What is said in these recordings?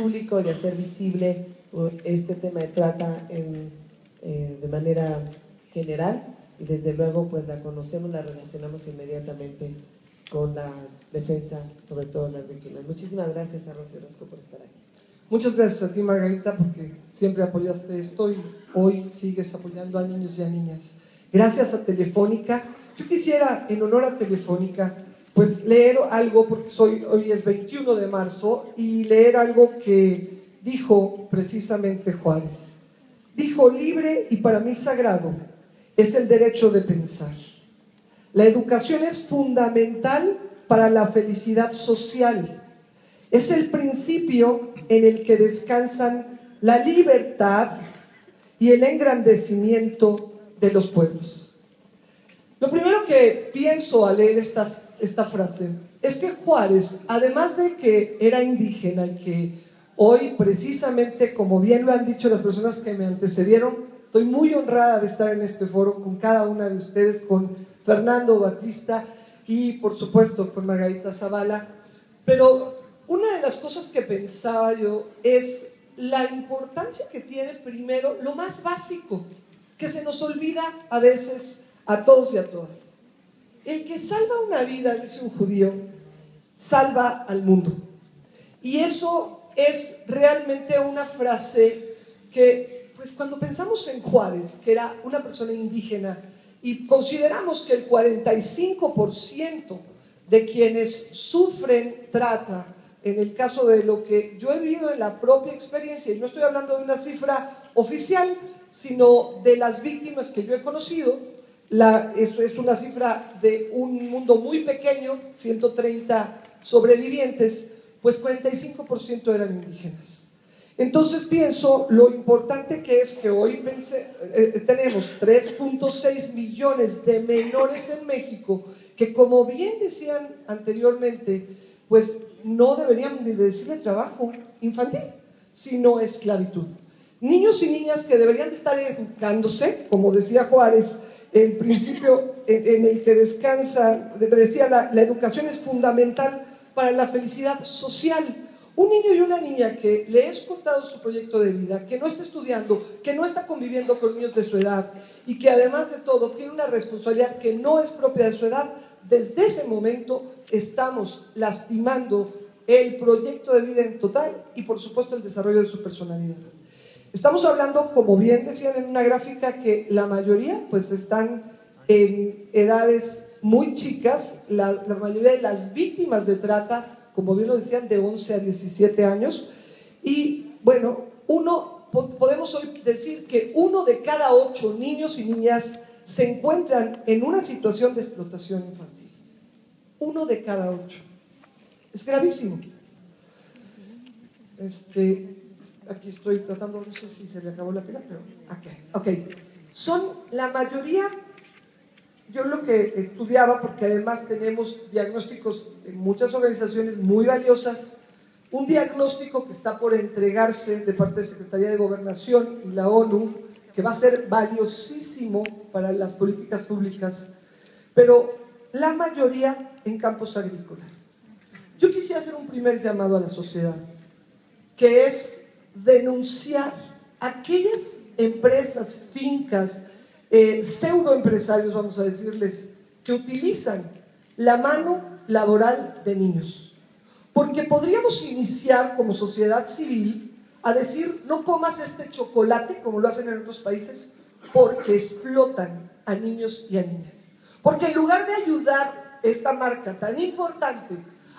público, de hacer visible este tema de trata de manera general, y desde luego pues la conocemos, la relacionamos inmediatamente con la defensa, sobre todo de las víctimas. Muchísimas gracias a Rocío Orozco por estar aquí. Muchas gracias a ti, Margarita, porque siempre apoyaste esto y hoy sigues apoyando a niños y a niñas. Gracias a Telefónica. Yo quisiera, en honor a Telefónica, pues leer algo, porque hoy es 21 de marzo, y leer algo que dijo precisamente Juárez. Dijo: libre y para mí sagrado es el derecho de pensar. La educación es fundamental para la felicidad social. Es el principio en el que descansan la libertad y el engrandecimiento de los pueblos. Lo primero que pienso al leer esta frase es que Juárez, además de que era indígena y que hoy precisamente, como bien lo han dicho las personas que me antecedieron, estoy muy honrada de estar en este foro con cada una de ustedes, con Fernando Batista y por supuesto con Margarita Zavala, pero una de las cosas que pensaba yo es la importancia que tiene primero lo más básico, que se nos olvida a veces a todos y a todas. El que salva una vida, dice un judío, salva al mundo. Y eso es realmente una frase que, pues cuando pensamos en Juárez, que era una persona indígena, y consideramos que el 45% de quienes sufren trata, en el caso de lo que yo he vivido en la propia experiencia, y no estoy hablando de una cifra oficial, sino de las víctimas que yo he conocido, es una cifra de un mundo muy pequeño, 130 sobrevivientes, pues 45% eran indígenas. Entonces pienso lo importante que es que hoy tenemos 3.6 millones de menores en México que, como bien decían anteriormente, pues no deberían ni decirle trabajo infantil, sino esclavitud. Niños y niñas que deberían de estar educándose, como decía Juárez, el principio en el que descansa, decía la educación es fundamental para la felicidad social. Un niño y una niña que le es contado su proyecto de vida, que no está estudiando, que no está conviviendo con niños de su edad y que además de todo tiene una responsabilidad que no es propia de su edad, desde ese momento estamos lastimando el proyecto de vida en total y por supuesto el desarrollo de su personalidad. Estamos hablando, como bien decían en una gráfica, que la mayoría pues están en edades muy chicas, la mayoría de las víctimas de trata, como bien lo decían, de 11 a 17 años. Y bueno, podemos hoy decir que 1 de cada 8 niños y niñas se encuentran en una situación de explotación infantil. 1 de cada 8. Es gravísimo. Aquí estoy tratando, no sé si se le acabó la pila, pero ok. Son la mayoría. Yo lo que estudiaba, porque además tenemos diagnósticos en muchas organizaciones muy valiosas, un diagnóstico que está por entregarse de parte de Secretaría de Gobernación y la ONU, que va a ser valiosísimo para las políticas públicas, pero la mayoría en campos agrícolas. Yo quisiera hacer un primer llamado a la sociedad, que es denunciar aquellas empresas, fincas, pseudoempresarios, vamos a decirles, que utilizan la mano laboral de niños. Porque podríamos iniciar como sociedad civil a decir: no comas este chocolate, como lo hacen en otros países, porque explotan a niños y a niñas. Porque en lugar de ayudar esta marca tan importante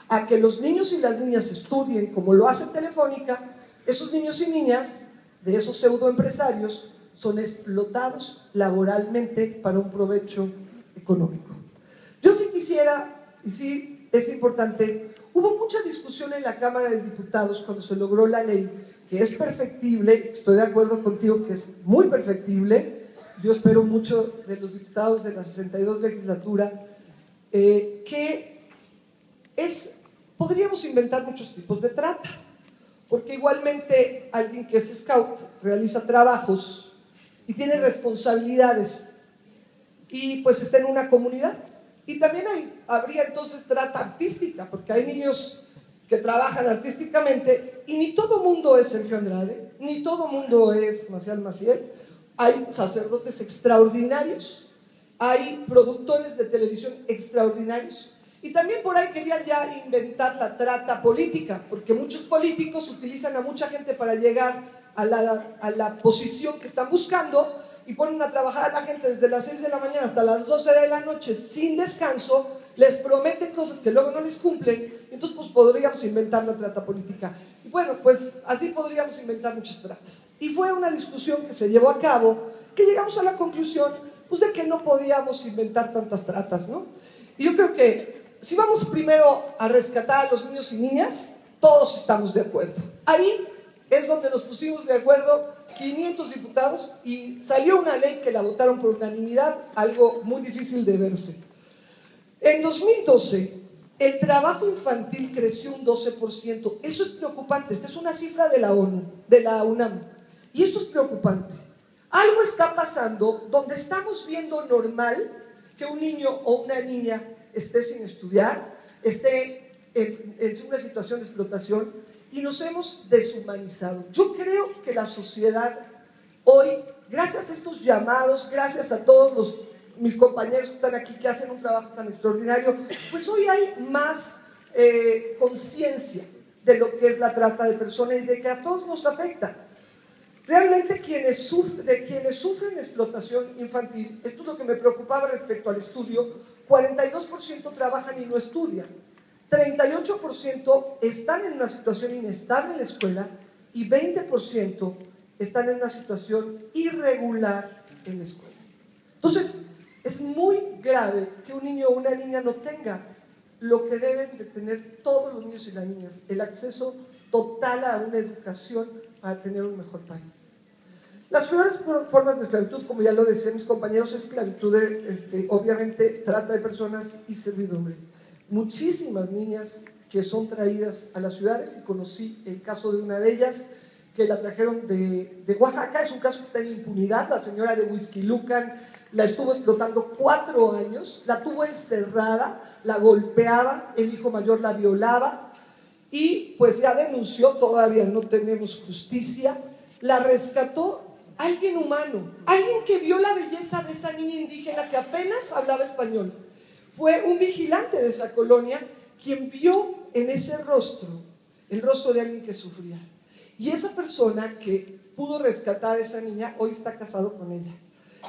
a que los niños y las niñas estudien, como lo hace Telefónica, esos niños y niñas de esos pseudoempresarios son explotados laboralmente para un provecho económico. Yo sí quisiera, y sí es importante, hubo mucha discusión en la Cámara de Diputados cuando se logró la ley, que es perfectible, estoy de acuerdo contigo que es muy perfectible, yo espero mucho de los diputados de la 62 legislatura, podríamos inventar muchos tipos de trata, porque igualmente alguien que es scout realiza trabajos y tiene responsabilidades y pues está en una comunidad. Y también habría entonces trata artística, porque hay niños que trabajan artísticamente y ni todo mundo mundo es Sergio Andrade, ni todo mundo es Maciel Maciel. Hay sacerdotes extraordinarios, hay productores de televisión extraordinarios, y también por ahí querían ya inventar la trata política, porque muchos políticos utilizan a mucha gente para llegar a la posición que están buscando, y ponen a trabajar a la gente desde las 6 de la mañana hasta las 12 de la noche sin descanso, les prometen cosas que luego no les cumplen, y entonces pues podríamos inventar la trata política. Y bueno, pues así podríamos inventar muchas tratas. Y fue una discusión que se llevó a cabo, que llegamos a la conclusión pues de que no podíamos inventar tantas tratas, ¿no? Y yo creo que si vamos primero a rescatar a los niños y niñas, todos estamos de acuerdo. Ahí es donde nos pusimos de acuerdo 500 diputados y salió una ley que la votaron por unanimidad, algo muy difícil de verse. En 2012, el trabajo infantil creció un 12%. Eso es preocupante. Esta es una cifra de la ONU, de la UNAM. Y esto es preocupante. Algo está pasando donde estamos viendo normal que un niño o una niña esté sin estudiar, esté en una situación de explotación, y nos hemos deshumanizado. Yo creo que la sociedad hoy, gracias a estos llamados, gracias a todos mis compañeros que están aquí, que hacen un trabajo tan extraordinario, pues hoy hay más conciencia de lo que es la trata de personas y de que a todos nos afecta. Realmente quienes sufren explotación infantil, esto es lo que me preocupaba respecto al estudio, 42% trabajan y no estudian, 38% están en una situación inestable en la escuela y 20% están en una situación irregular en la escuela. Entonces, es muy grave que un niño o una niña no tenga lo que deben de tener todos los niños y las niñas, el acceso total a una educación para tener un mejor país. Las peores formas de esclavitud, como ya lo decían mis compañeros, es esclavitud obviamente trata de personas y servidumbre. Muchísimas niñas que son traídas a las ciudades, y conocí el caso de una de ellas que la trajeron de Oaxaca. Es un caso que está en impunidad. La señora de Huixquilucan la estuvo explotando 4 años, la tuvo encerrada, la golpeaba, el hijo mayor la violaba, y pues ya denunció, todavía no tenemos justicia. La rescató alguien humano, alguien que vio la belleza de esa niña indígena que apenas hablaba español. Fue un vigilante de esa colonia quien vio en ese rostro el rostro de alguien que sufría. Y esa persona que pudo rescatar a esa niña hoy está casado con ella.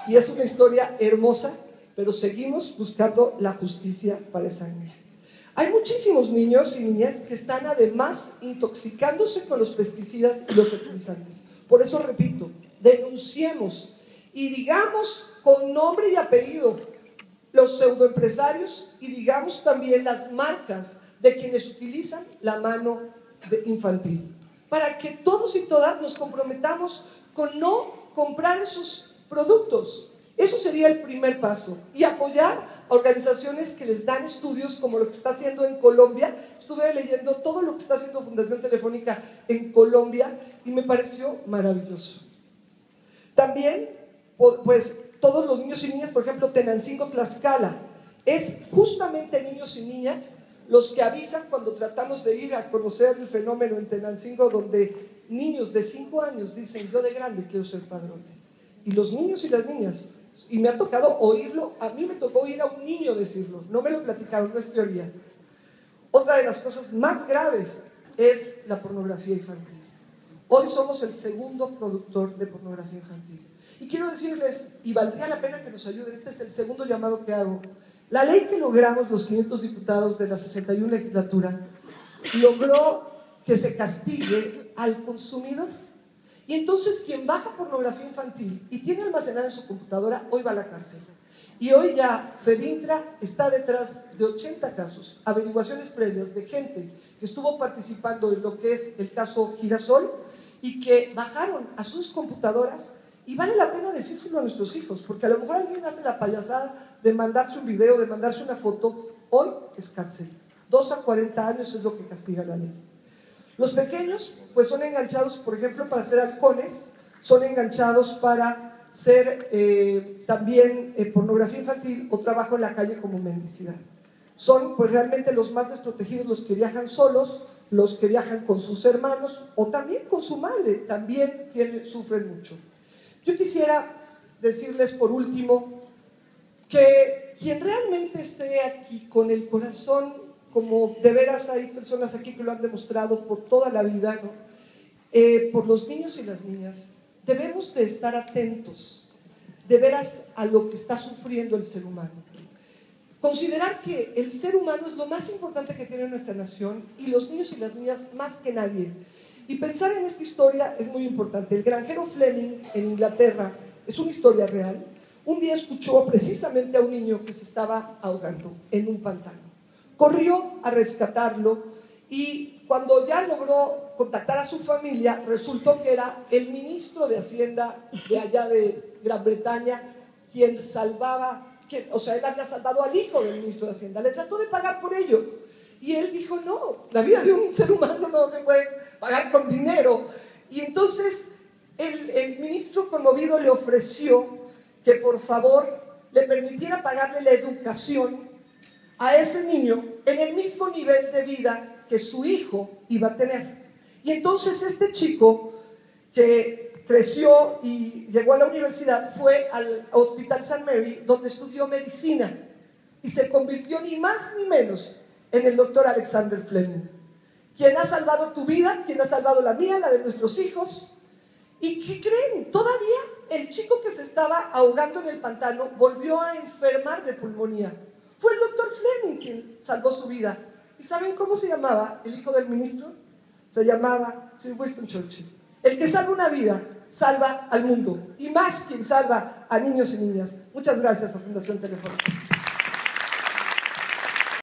Y es una historia hermosa, pero seguimos buscando la justicia para esa niña. Hay muchísimos niños y niñas que están además intoxicándose con los pesticidas y los fertilizantes. Por eso repito, denunciemos y digamos con nombre y apellido los pseudoempresarios, y digamos también las marcas de quienes utilizan la mano infantil, para que todos y todas nos comprometamos con no comprar esos productos. Eso sería el primer paso, y apoyar a organizaciones que les dan estudios como lo que está haciendo en Colombia. Estuve leyendo todo lo que está haciendo Fundación Telefónica en Colombia y me pareció maravilloso. También, pues, todos los niños y niñas, por ejemplo, Tenancingo Tlaxcala, es justamente niños y niñas los que avisan cuando tratamos de ir a conocer el fenómeno en Tenancingo, donde niños de 5 años dicen: yo de grande quiero ser padrón. Y los niños y las niñas, y me ha tocado oírlo, a mí me tocó oír a un niño decirlo, no me lo platicaron, no es teoría. Otra de las cosas más graves es la pornografía infantil. Hoy somos el segundo productor de pornografía infantil. Y quiero decirles, y valdría la pena que nos ayuden, este es el segundo llamado que hago. La ley que logramos los 500 diputados de la 61 legislatura logró que se castigue al consumidor. Y entonces quien baja pornografía infantil y tiene almacenada en su computadora, hoy va a la cárcel. Y hoy ya FEBINTRA está detrás de 80 casos, averiguaciones previas de gente que estuvo participando en lo que es el caso Girasol y que bajaron a sus computadoras. Y vale la pena decírselo a nuestros hijos, porque a lo mejor alguien hace la payasada de mandarse un video, de mandarse una foto. Hoy es cárcel. 2 a 40 años es lo que castiga la ley. Los pequeños, pues son enganchados, por ejemplo, para ser halcones, son enganchados para ser también pornografía infantil o trabajo en la calle como mendicidad. Son pues realmente los más desprotegidos, los que viajan solos, los que viajan con sus hermanos o también con su madre, también sufren mucho. Yo quisiera decirles por último que quien realmente esté aquí con el corazón, como de veras hay personas aquí que lo han demostrado por toda la vida, ¿no? Por los niños y las niñas, debemos de estar atentos de veras a lo que está sufriendo el ser humano. Considerar que el ser humano es lo más importante que tiene nuestra nación y los niños y las niñas más que nadie. Y pensar en esta historia es muy importante. El granjero Fleming en Inglaterra es una historia real. Un día escuchó precisamente a un niño que se estaba ahogando en un pantano. Corrió a rescatarlo y cuando ya logró contactar a su familia, resultó que era el ministro de Hacienda de allá de Gran Bretaña quien salvaba. O sea, él había salvado al hijo del ministro de Hacienda, le trató de pagar por ello y él dijo no, la vida de un ser humano no se puede pagar con dinero. Y entonces el ministro conmovido le ofreció que por favor le permitiera pagarle la educación a ese niño en el mismo nivel de vida que su hijo iba a tener. Y entonces este chico que creció y llegó a la universidad, fue al Hospital St. Mary, donde estudió medicina y se convirtió ni más ni menos en el doctor Alexander Fleming, quien ha salvado tu vida, quien ha salvado la mía, la de nuestros hijos. ¿Y qué creen? Todavía el chico que se estaba ahogando en el pantano volvió a enfermar de pulmonía. Fue el doctor Fleming quien salvó su vida. ¿Y saben cómo se llamaba el hijo del ministro? Se llamaba Sir Winston Churchill. El que salva una vida, salva al mundo. Y más quien salva a niños y niñas. Muchas gracias a Fundación Telefónica.